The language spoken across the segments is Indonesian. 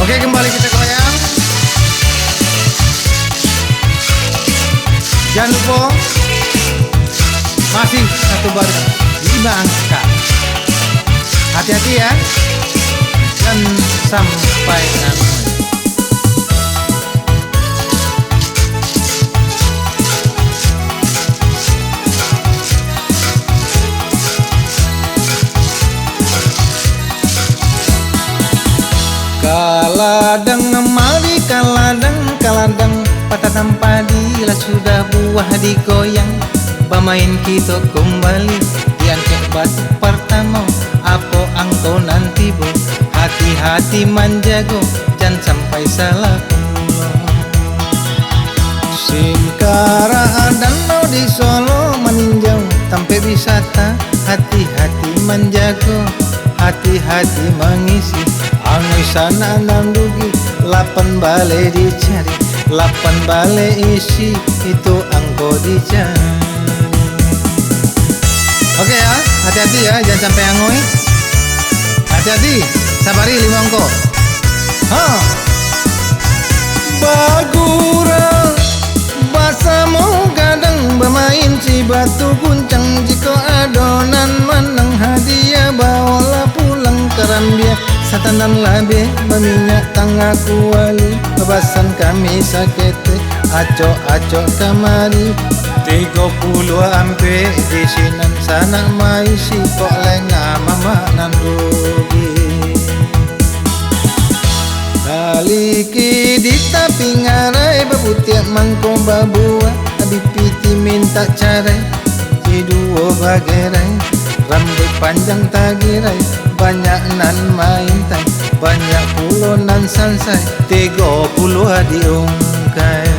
Oke, kembali kita goyang. Jangan lupa masih satu baris 5 angka. Hati-hati ya. Dan sampai nanti. Kaladang mari kaladang patanam padi lah sudah buah digoyang. Bermain kita kembali diangkat batu pertama. Apa angkau nanti bo, hati-hati menjago, jangan sampai salah pulang. Singkara danau di Solo meninjau sampai wisata. Hati-hati menjago, hati-hati mengisi. Angoi sana enam dugi, 8 balai dicari, 8 balai isi, itu angko dicari. Oke ya, hati-hati ya, jangan sampai angoi. Hati-hati, sabari 5 angko. Bagura basamu kadang bermain si batu guncang. Jika adonan menang hadiah bawalah pulang kerambia. Satanan labe berminyak tangga kuali. Bebasan kami sakete acok-acok kamari. 30 ampe di sinan sana mai si kok lengah mama nan rugi. Taliki di tapi ngarai bebutiak mangko babua. Abi piti minta carai di dua bagerai. Rambut panjang tagirai, banyak nan main tai, banyak pulau nan sansai, 30 diungkai.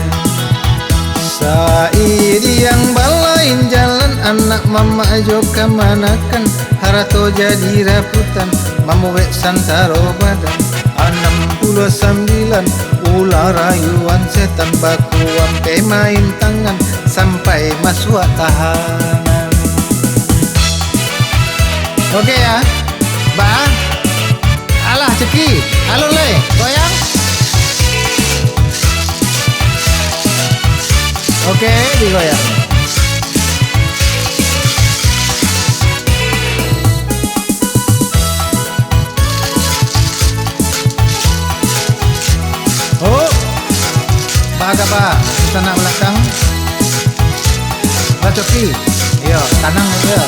Sairi yang balain jalan, anak mama ajo kemanakan. Harato jadi raputan, mamuwek santaro badan. 69 ular rayuan setan, baku ampe main tangan sampai masuk tahanan. Oke ya, Bang. Alah ceki, halo le, goyang. Oke, digoyang. Oh, bahagia Pak, kita nak belakang. Bacoki, yo, tanang yo.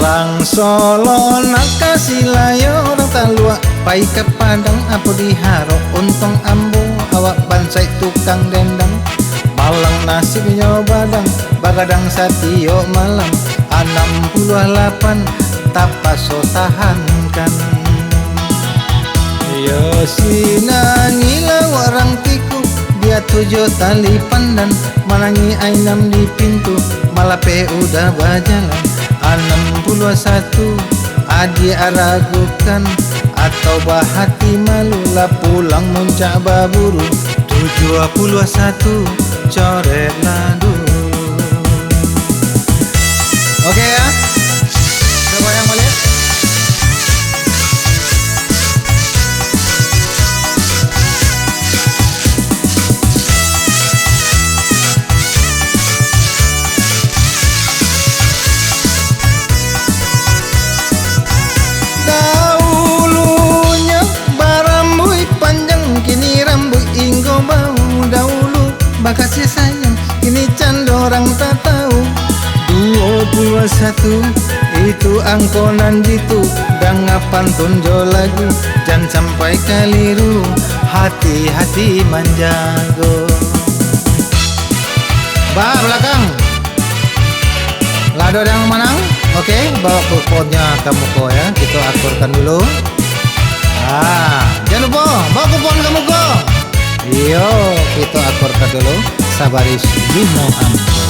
Rang Solo nak kasih layo orang talua. Pai ke Padang apa diharo untung ambo. Awak bansai tukang dendang. Malang nasibnya badang, bagadang satio malam. 68 tapaso tahankan. Yo sinangila warang tiku. Dia 7 tali pandan, manangi ainam di pintu. Malape udah berjalan. 61 adi aragukan atau bahati malu lah pulang muncak baburu. 71 coret nadu. Oke ya, coba yang balik. Makasih sayang, ini canda orang tak tahu. 21 itu angkonan jitu. Dan ngapan tunjuk lagu, jangan sampai keliru. Hati-hati menjago. Bah belakang. Lado yang menang. Oke, bawa kuponnya kamu ko ya. Kita akurkan dulu. Jangan lupa bawa kupon kamu ko. Yo, kita akurkan dulu. Sabaris 5 angko.